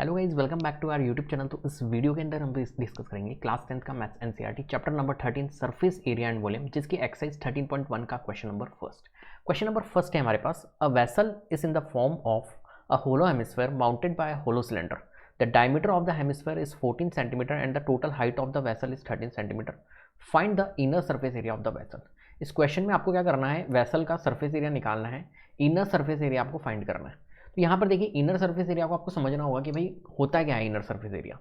Hello guys, welcome back to our YouTube channel. तो इस video के अंदर हम डिस्कस करेंगे क्लास 10th का maths NCERT chapter number 13 surface area and volume, जिसकी एक्सरसाइज 13.1 का क्वेश्चन नंबर फर्स्ट है हमारे पास। A vessel is in the form of a hollow hemisphere mounted by a hollow cylinder. The diameter of the hemisphere is 14 centimetre and the total height of the vessel is 13 centimetre. Find the inner surface area of the vessel. इस question में आपको क्या करना है, vessel का surface area निकालना है, inner surface area आपको फाइंड करना है। तो यहाँ पर देखिए इनर सरफेस एरिया को आपको समझना होगा कि भाई होता क्या है इनर सरफेस एरिया।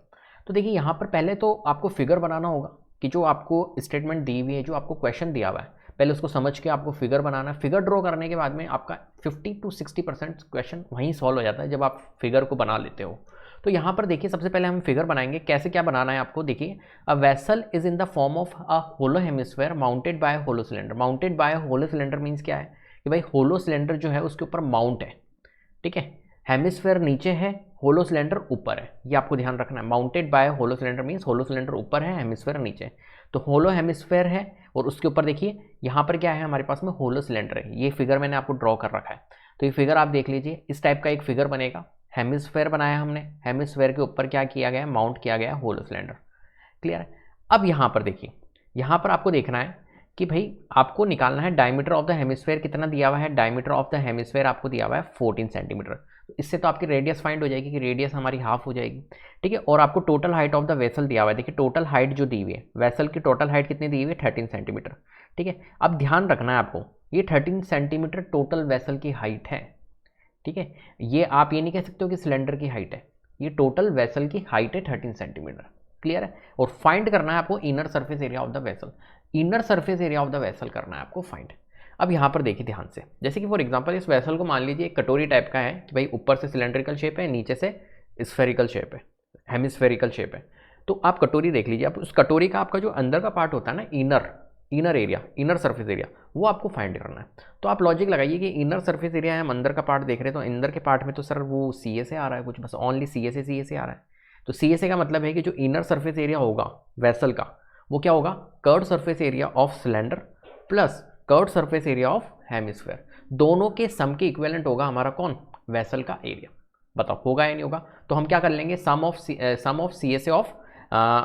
तो देखिए यहाँ पर पहले तो आपको फिगर बनाना होगा कि जो आपको स्टेटमेंट दी हुई है, जो आपको क्वेश्चन दिया हुआ है, पहले उसको समझ के आपको फिगर बनाना है। फिगर ड्रॉ करने के बाद में आपका 50 to 60% क्वेश्चन वहीं सॉल्व हो जाता है जब आप फिगर को बना लेते हो। तो यहाँ पर देखिए सबसे पहले हम फिगर बनाएंगे। कैसे क्या बनाना है आपको, देखिए a vessel is in the form of a hollow hemisphere mounted by hollow cylinder. Mounted by hollow cylinder means क्या है कि भाई होलो सिलेंडर जो है उसके ऊपर माउंट है, ठीक है। हेमिस्फीयर नीचे है, होलो सिलेंडर ऊपर है, ये आपको ध्यान रखना है। Mounted by hollow cylinder means hollow cylinder ऊपर है, हेमिस्फीयर नीचे है। तो होलो हेमिस्फीयर है और उसके ऊपर देखिए यहाँ पर क्या है हमारे पास में, होलो सिलेंडर है। ये फिगर मैंने आपको ड्रॉ कर रखा है। तो ये फिगर आप देख लीजिए, इस टाइप का एक फिगर बनेगा। हेमिस्फीयर बनाया हमने, हेमिस्फीयर के ऊपर क्या किया गया, माउंट किया गया होलो सिलेंडर। क्लियर है। अब यहाँ पर देखिए, यहाँ पर आपको देखना है कि भाई आपको निकालना है डायमीटर ऑफ द हेमिस्फीयर कितना दिया हुआ है। डायमीटर ऑफ द हेमिस्फीयर आपको दिया हुआ है 14 सेंटीमीटर। इससे तो आपकी रेडियस फाइंड हो जाएगी कि रेडियस हमारी हाफ हो जाएगी, ठीक है। और आपको total height of the vessel दिया हुआ है। देखिए टोटल हाइट जो दी हुई है, वेसल की टोटल हाइट कितनी दी हुई है, 13 सेंटीमीटर, ठीक है। अब ध्यान रखना है आपको, ये 13 सेंटीमीटर टोटल वेसल की हाइट है, ठीक है। ये आप ये नहीं कह सकते हो कि सिलेंडर की हाइट है, ये टोटल वेसल की हाइट है 13 सेंटीमीटर। क्लियर है। और फाइंड करना है आपको inner surface area of the vessel. Inner surface area of the vessel करना है आपको फाइंड। अब यहाँ पर देखिए ध्यान से, जैसे कि फॉर एग्जांपल इस वेसल को मान लीजिए एक कटोरी टाइप का है कि भाई ऊपर से सिलेंड्रिकल शेप है, नीचे से स्फेरिकल शेप है, हेमिस्फेरिकल शेप है। तो आप कटोरी देख लीजिए, आप उस कटोरी का आपका जो अंदर का पार्ट होता है ना, inner area, inner surface area, वो आपको फाइंड करना है। तो आप लॉजिक लगाइए कि इनर सरफेस एरिया है, हम अंदर का पार्ट देख रहे हैं, तो अंदर के पार्ट में तो सर वो सी ए से आ रहा है कुछ, बस ओनली सी ए से आ रहा है। तो सी ए से का मतलब है कि जो इनर सरफेस एरिया होगा वेसल का, वो क्या होगा, curved surface area of cylinder plus curved surface area of hemisphere. दोनों के सम के इक्विवेलेंट होगा हमारा कौन, वेसल का एरिया। बताओ होगा या नहीं होगा। तो हम क्या कर लेंगे, सम ऑफ सी ए से ऑफ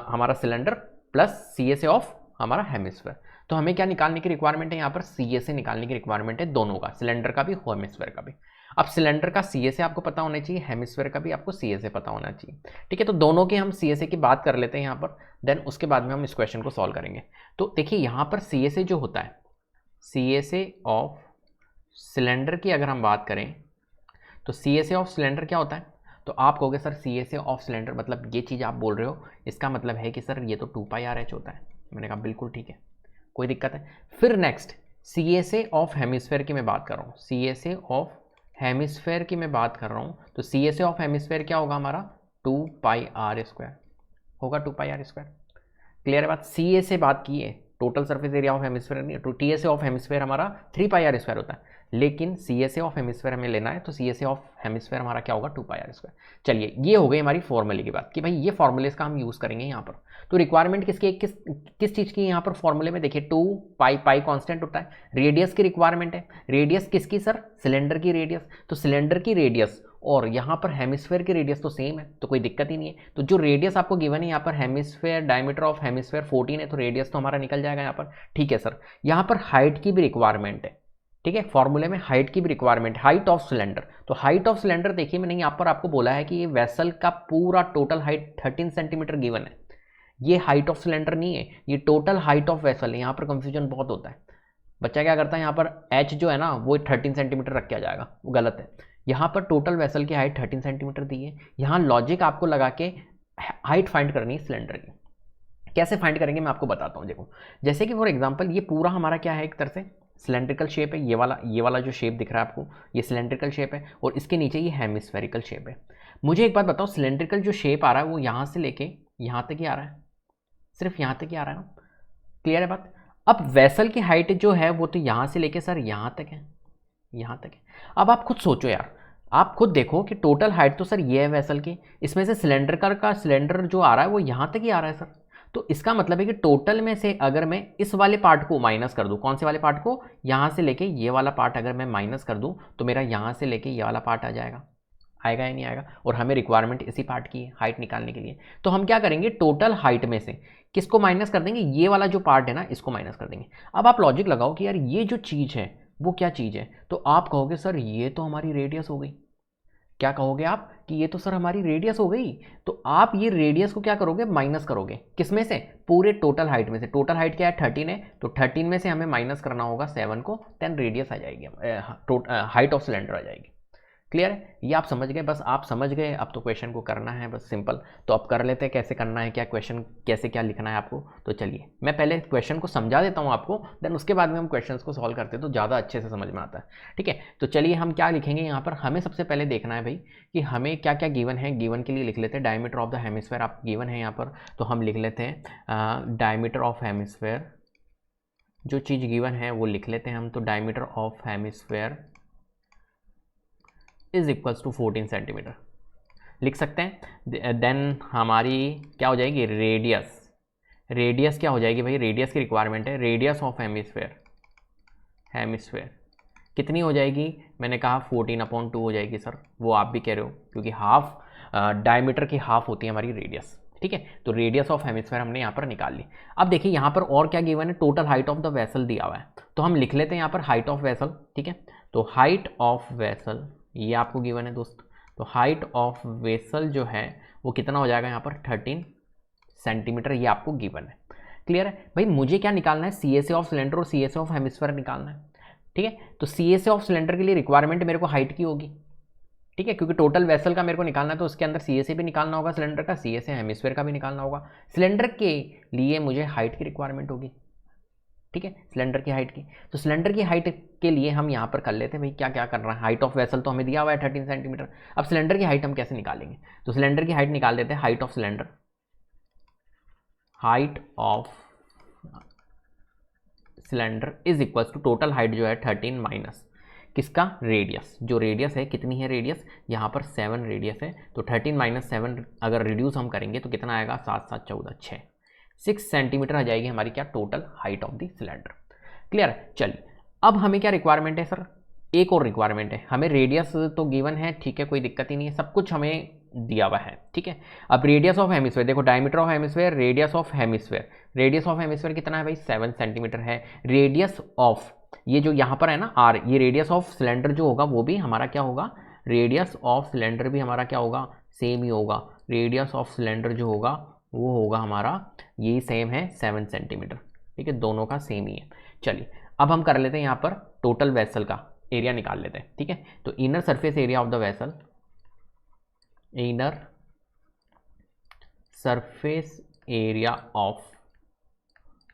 हमारा सिलेंडर प्लस सी ए से ऑफ हमारा हेमिस्फीयर। तो हमें क्या निकालने की रिक्वायरमेंट है, यहाँ पर सी ए से निकालने की रिक्वायरमेंट है, दोनों का, सिलेंडर का भी हेमिस्फीयर का भी। अब सिलेंडर का सी ए से आपको पता होना चाहिए, हेमिस्फीयर का भी आपको सी ए से पता होना चाहिए, ठीक है। तो दोनों के हम सी ए से की बात कर लेते हैं यहाँ पर, देन उसके बाद में हम इस क्वेश्चन को सॉल्व करेंगे। तो देखिए यहाँ पर सी ए से जो होता है, सी ए से ऑफ सिलेंडर की अगर हम बात करें तो सी ए से ऑफ सिलेंडर क्या होता है। तो आप कहोगे सर सी ए से ऑफ सिलेंडर मतलब ये चीज़ आप बोल रहे हो, इसका मतलब है कि सर ये तो 2πr/h होता है। मैंने कहा बिल्कुल ठीक है, कोई दिक्कत है। फिर नेक्स्ट सी ए से ऑफ हेमिस्फीयर की मैं बात कर रहा हूँ, सी ए से ऑफ हेमिस्फीयर की मैं बात कर रहा हूँ। तो सी ए से ऑफ हेमिस्फीयर क्या होगा हमारा, 2πr² होगा, 2πr²। क्लियर है बात। सी ए से बात की है, total surface area of hemisphere नहीं, तो टी ए से ऑफ हेमिस्फीयर हमारा 3πr² होता है, लेकिन सी ए से ऑफ हेमिस्फीयर हमें लेना है, तो सी ए से ऑफ हेमिस्फीयर हमारा क्या होगा, 2πr²। चलिए ये हो गई हमारी फॉर्मूले की बात कि भाई ये फॉर्मूले का हम यूज़ करेंगे यहाँ पर। तो रिक्वायरमेंट किसकी, किस चीज़ की यहाँ पर फॉर्मूले में, देखिए 2π, पाई कॉन्स्टेंट होता है, रेडियस की रिक्वायरमेंट है। रेडियस किसकी सर, सिलेंडर की रेडियस। तो सिलेंडर की रेडियस और यहाँ पर हेमिस्फीयर की रेडियस तो सेम है, तो कोई दिक्कत ही नहीं है। तो जो रेडियस आपको गिवन है यहाँ पर, हेमिस्फीयर डायमीटर ऑफ हेमिस्फीयर 14 है, तो रेडियस तो हमारा निकल जाएगा यहाँ पर, ठीक है सर। यहाँ पर हाइट की भी रिक्वायरमेंट है, ठीक है, फॉर्मूले में हाइट की भी रिक्वायरमेंट, हाइट ऑफ सिलेंडर। तो हाइट ऑफ सिलेंडर देखिए, मैंने यहाँ पर आपको बोला है कि ये वेसल का पूरा टोटल हाइट 13 सेंटीमीटर गिवन है। ये हाइट ऑफ सिलेंडर नहीं है, ये टोटल हाइट ऑफ वेसल है। यहाँ पर कंफ्यूजन बहुत होता है, बच्चा क्या करता है यहाँ पर एच जो है ना वो 13 सेंटीमीटर रख के आ जाएगा, वो गलत है। यहाँ पर टोटल वेसल की हाइट 13 सेंटीमीटर दी है। यहाँ लॉजिक आपको लगा के हाइट फाइंड करनी है सिलेंडर की। कैसे फाइंड करेंगे मैं आपको बताता हूँ। देखो जैसे कि फॉर एग्जांपल ये पूरा हमारा क्या है, एक तरह से सिलेंड्रिकल शेप है, ये वाला जो शेप दिख रहा है आपको, ये सिलेंड्रिकल शेप है, और इसके नीचे ये हेमिस्फेरिकल शेप है। मुझे एक बात बताओ, सिलेंड्रिकल जो शेप आ रहा है वो यहाँ से लेके यहाँ तक ही आ रहा है, सिर्फ यहाँ तक ही आ रहा है ना। क्लियर है बात। अब वेसल की हाइट जो है वो तो यहाँ से लेके सर यहाँ तक है, यहाँ तक है। अब आप खुद सोचो यार, आप खुद देखो कि टोटल हाइट तो सर ये है वेसल की, इसमें से सिलेंडर जो आ रहा है वो यहाँ तक ही आ रहा है सर। तो इसका मतलब है कि टोटल में से अगर मैं इस वाले पार्ट को माइनस कर दूं, कौन से वाले पार्ट को, यहाँ से लेके ये वाला पार्ट अगर मैं माइनस कर दूं, तो मेरा यहाँ से लेके ये वाला पार्ट आ जाएगा। आएगा या नहीं आएगा, और हमें रिक्वायरमेंट इसी पार्ट की है हाइट निकालने के लिए। तो हम क्या करेंगे, टोटल हाइट में से किसको माइनस कर देंगे, ये वाला जो पार्ट है ना इसको माइनस कर देंगे। अब आप लॉजिक लगाओ कि यार ये जो चीज़ है वो क्या चीज़ है, तो आप कहोगे सर ये तो हमारी रेडियस हो गई। क्या कहोगे आप कि ये तो सर हमारी रेडियस हो गई। तो आप ये रेडियस को क्या करोगे, माइनस करोगे किस में से, पूरे टोटल हाइट में से। टोटल हाइट क्या है 13 है, तो 13 में से हमें माइनस करना होगा 7 को, देन रेडियस आ जाएगी, हाइट ऑफ सिलेंडर आ जाएगी। क्लियर है, ये आप समझ गए, बस आप समझ गए। अब तो क्वेश्चन को करना है बस सिंपल। तो अब कर लेते हैं कैसे करना है, क्या क्वेश्चन कैसे क्या लिखना है आपको। तो चलिए मैं पहले क्वेश्चन को समझा देता हूँ आपको, देन उसके बाद में हम क्वेश्चंस को सॉल्व करते हैं तो ज़्यादा अच्छे से समझ में आता है। ठीक है, तो चलिए हम क्या लिखेंगे यहाँ पर, हमें सबसे पहले देखना है भाई कि हमें क्या क्या गिवन है। गिवन के लिए लिख लेते हैं डायमीटर ऑफ द हेमिस्फेयर, आप गिवन है यहाँ पर, तो हम लिख लेते हैं डायमीटर ऑफ हेमिस्फेयर। जो चीज़ गिवन है वो लिख लेते हैं हम, तो diameter of hemisphere is equals to 14 centimetre लिख सकते हैं। देन हमारी क्या हो जाएगी, रेडियस। रेडियस क्या हो जाएगी भाई, रेडियस की रिक्वायरमेंट है, रेडियस ऑफ हेमिस्फेयर कितनी हो जाएगी, मैंने कहा 14/2 हो जाएगी सर, वो आप भी कह रहे हो क्योंकि हाफ डायमीटर की हाफ होती है हमारी रेडियस। ठीक है, तो रेडियस ऑफ हेमिस्फेयर हमने यहाँ पर निकाल ली। अब देखिए यहाँ पर और क्या गिवन है, total height of the vessel दिया हुआ है, तो हम लिख लेते हैं यहाँ पर हाइट ऑफ वेसल। ठीक है, तो हाइट ऑफ वेसल ये आपको गिवन है दोस्त, तो हाइट ऑफ वेसल जो है वो कितना हो जाएगा यहाँ पर 13 सेंटीमीटर, ये आपको गिवन है। क्लियर है भाई, मुझे क्या निकालना है, CSA ऑफ सिलेंडर और CSA ऑफ हेमिस्फेयर निकालना है। ठीक है, तो CSA ऑफ सिलेंडर के लिए रिक्वायरमेंट मेरे को हाइट की होगी। ठीक है, क्योंकि टोटल वेसल का मेरे को निकालना है तो उसके अंदर CSA भी निकालना होगा सिलेंडर का, CSA हेमिस्फेयर का भी निकालना होगा। सिलेंडर के लिए मुझे हाइट की रिक्वायरमेंट होगी। ठीक है, सिलेंडर की हाइट की, तो सिलेंडर की हाइट के लिए हम यहाँ पर कर लेते हैं भाई क्या क्या करना है। हाइट ऑफ वेसल तो हमें दिया हुआ है 13 सेंटीमीटर, अब सिलेंडर की हाइट हम कैसे निकालेंगे, तो सिलेंडर की हाइट निकाल देते हैं। Height of cylinder, height of cylinder is equal to total height जो है 13 माइनस किसका, रेडियस। जो रेडियस है कितनी है रेडियस, यहाँ पर 7 रेडियस है, तो 13 माइनस 7 अगर रिड्यूस हम करेंगे तो कितना आएगा, 7 7 14 6 सेंटीमीटर आ जाएगी हमारी क्या, total height of the cylinder. Clear, चलिए अब हमें क्या रिक्वायरमेंट है सर, एक और रिक्वायरमेंट है हमें। रेडियस तो गिवन है, ठीक है कोई दिक्कत ही नहीं है, सब कुछ हमें दिया हुआ है। ठीक है, अब रेडियस ऑफ हेमिस्फेयर देखो, diameter of hemisphere, radius of hemisphere, radius of hemisphere कितना है भाई 7 सेंटीमीटर है। रेडियस ऑफ ये जो यहाँ पर है ना R, ये रेडियस ऑफ सिलेंडर जो होगा वो भी हमारा क्या होगा, रेडियस ऑफ सिलेंडर भी हमारा क्या होगा, सेम ही होगा। रेडियस ऑफ सिलेंडर जो होगा वो होगा हमारा, यही सेम है 7 सेंटीमीटर। ठीक है, दोनों का सेम ही है। चलिए अब हम कर लेते हैं यहाँ पर टोटल वेसल का एरिया निकाल लेते हैं। ठीक है, तो inner surface area of the vessel, inner surface area of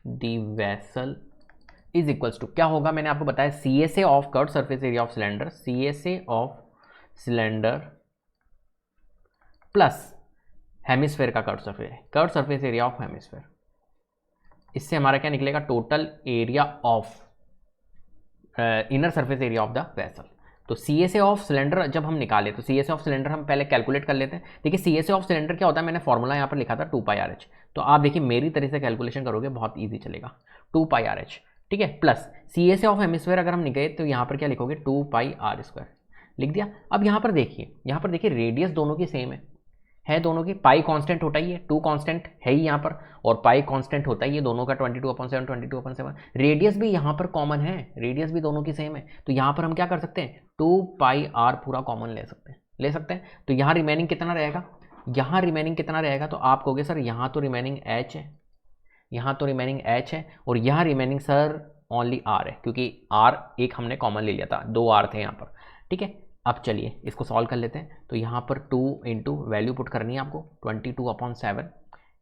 the vessel is equals to क्या होगा, मैंने आपको बताया CSA of curve surface area of cylinder, CSA of cylinder plus hemisphere का curve surface area of hemisphere. इससे हमारा क्या निकलेगा, total area of inner surface area of the vessel. तो CSA ऑफ सिलेंडर जब हम निकाले तो CSA ऑफ सिलेंडर हम पहले कैलकुलेट कर लेते हैं। देखिए CSA ऑफ सिलेंडर क्या होता है, मैंने फॉर्मूला यहाँ पर लिखा था 2πRh, तो आप देखिए मेरी तरह से कैलकुलेशन करोगे बहुत ईजी चलेगा, 2πRh। ठीक है, प्लस CSA ऑफ हेमिस्फेयर अगर हम निकाले तो यहाँ पर क्या लिखोगे, 2πr² लिख दिया। अब यहाँ पर देखिए रेडियस दोनों की सेम है दोनों की, पाई कांस्टेंट होता ही है, 2 कांस्टेंट है ही यहाँ पर, और पाई कांस्टेंट होता ही है दोनों का 22/7 22/7। रेडियस भी यहाँ पर कॉमन है, रेडियस भी दोनों की सेम है, तो यहाँ पर हम क्या कर सकते हैं, 2πr पूरा कॉमन ले सकते हैं। तो यहाँ रिमेनिंग कितना रहेगा, तो आप कहोगे सर यहाँ तो रिमेनिंग h है, यहाँ तो रिमेनिंग h है, और यहाँ रिमेनिंग सर ओनली r है, क्योंकि r एक हमने कॉमन ले लिया था, 2 r थे यहाँ पर। ठीक है, अब चलिए इसको सॉल्व कर लेते हैं। तो यहाँ पर 2 इंटू वैल्यू पुट करनी है आपको 22/7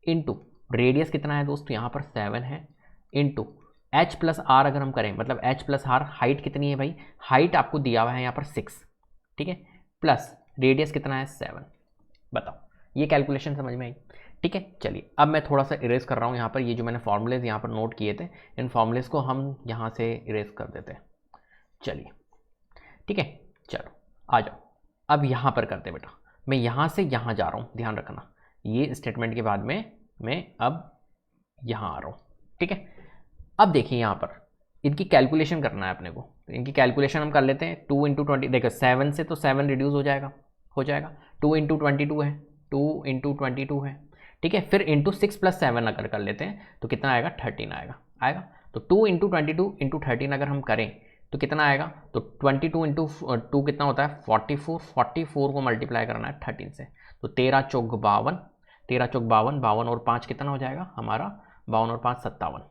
इंटू रेडियस कितना है दोस्तों, यहाँ पर 7 है, इंटू h प्लस आर अगर हम करें, मतलब h प्लस आर, हाइट कितनी है भाई, हाइट आपको दिया हुआ है यहाँ पर 6। ठीक है, प्लस रेडियस कितना है 7। बताओ, ये कैलकुलेशन समझ में आई। ठीक है, चलिए अब मैं थोड़ा सा इरेज कर रहा हूँ यहाँ पर, ये जो मैंने फॉर्मूलेज यहाँ पर नोट किए थे, इन फॉर्मूलेज को हम यहाँ से इरेज कर देते हैं। चलिए ठीक है, चलो आ जाओ, अब यहाँ पर करते बेटा, मैं यहाँ से यहाँ जा रहा हूँ, ध्यान रखना ये स्टेटमेंट के बाद में मैं अब यहाँ आ रहा हूँ। ठीक है, अब देखिए यहाँ पर इनकी कैलकुलेशन करना है अपने को, तो इनकी कैलकुलेशन हम कर लेते हैं। 2 × 20, देखो 7 से तो 7 रिड्यूस हो जाएगा, हो जाएगा, 2 इंटू 22 है, 2 इंटू 22 है, ठीक है। फिर इंटू 6 + 7 अगर कर लेते हैं तो कितना आएगा, 13 आएगा। तो 2 इंटू 22 इंटू 13 अगर हम करें तो कितना आएगा, तो 22 इंटू 2 कितना होता है, 44, 44 को मल्टीप्लाई करना है 13 से, तो 13 चौक 52, 13 चौक 52, 52 और 5 कितना हो जाएगा हमारा, 52 और 5 57,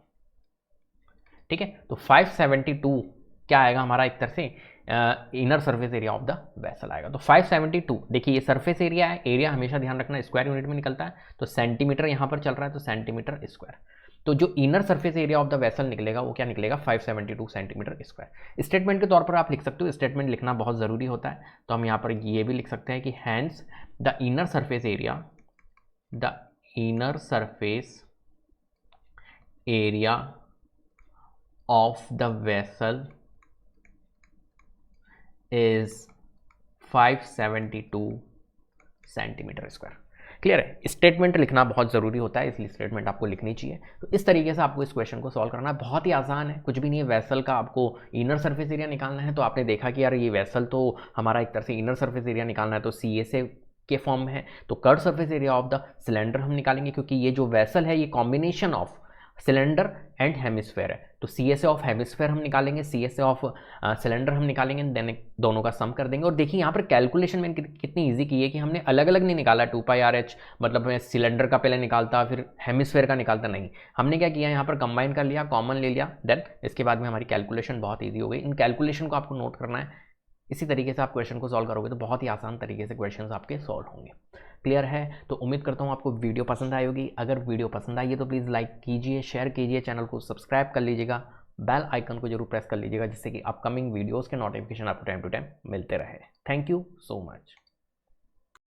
ठीक है। तो 572 क्या आएगा हमारा, एक तरह से inner surface area of the vessel आएगा। तो 572, देखिए ये सरफेस एरिया है, एरिया हमेशा ध्यान रखना स्क्वायर यूनिट में निकलता है, तो सेंटीमीटर यहाँ पर चल रहा है, तो सेंटीमीटर स्क्वायर। तो जो inner surface area of the vessel निकलेगा वो क्या निकलेगा, 572 सेंटीमीटर स्क्वायर। स्टेटमेंट के तौर पर आप लिख सकते हो, स्टेटमेंट लिखना बहुत ज़रूरी होता है, तो हम यहाँ पर ये भी लिख सकते हैं कि hence the inner surface area of the vessel is 572 centimetre square. Clear है, स्टेटमेंट लिखना बहुत ज़रूरी होता है, इसलिए स्टेटमेंट आपको लिखनी चाहिए। तो इस तरीके से आपको इस क्वेश्चन को सॉल्व करना है, बहुत ही आसान है, कुछ भी नहीं है। वेसल का आपको इनर सरफेस एरिया निकालना है, तो आपने देखा कि यार ये वेसल तो हमारा एक तरह से इनर सरफेस एरिया निकालना है, तो CSA के फॉर्म में है, तो curve surface area of the cylinder हम निकालेंगे, क्योंकि ये जो वेसल है ये combination of cylinder and hemisphere है, तो CSA ऑफ हेमिस्फेयर हम निकालेंगे, CSA ऑफ सिलेंडर हम निकालेंगे, देन दोनों का सम कर देंगे। और देखिए यहाँ पर कैलकुलेशन में कितनी इजी की है कि हमने अलग अलग नहीं निकाला, 2πRH, मतलब मैं सिलेंडर का पहले निकालता फिर हेमिस्फेयर का निकालता, नहीं, हमने क्या किया यहाँ पर कंबाइन कर लिया, कॉमन ले लिया, देन इसके बाद में हमारी कैलकुलेशन बहुत ईजी हो गई। इन कैलकुलेशन को आपको नोट करना है, इसी तरीके से आप क्वेश्चन को सॉल्व करोगे तो बहुत ही आसान तरीके से क्वेश्चन आपके सॉल्व होंगे। क्लियर है, तो उम्मीद करता हूँ आपको वीडियो पसंद आई होगी। अगर वीडियो पसंद आई है तो प्लीज़ लाइक कीजिए, शेयर कीजिए, चैनल को सब्सक्राइब कर लीजिएगा, बेल आइकन को जरूर प्रेस कर लीजिएगा, जिससे कि अपकमिंग वीडियोज़ के नोटिफिकेशन आपको टाइम टू टाइम मिलते रहे। Thank you so much.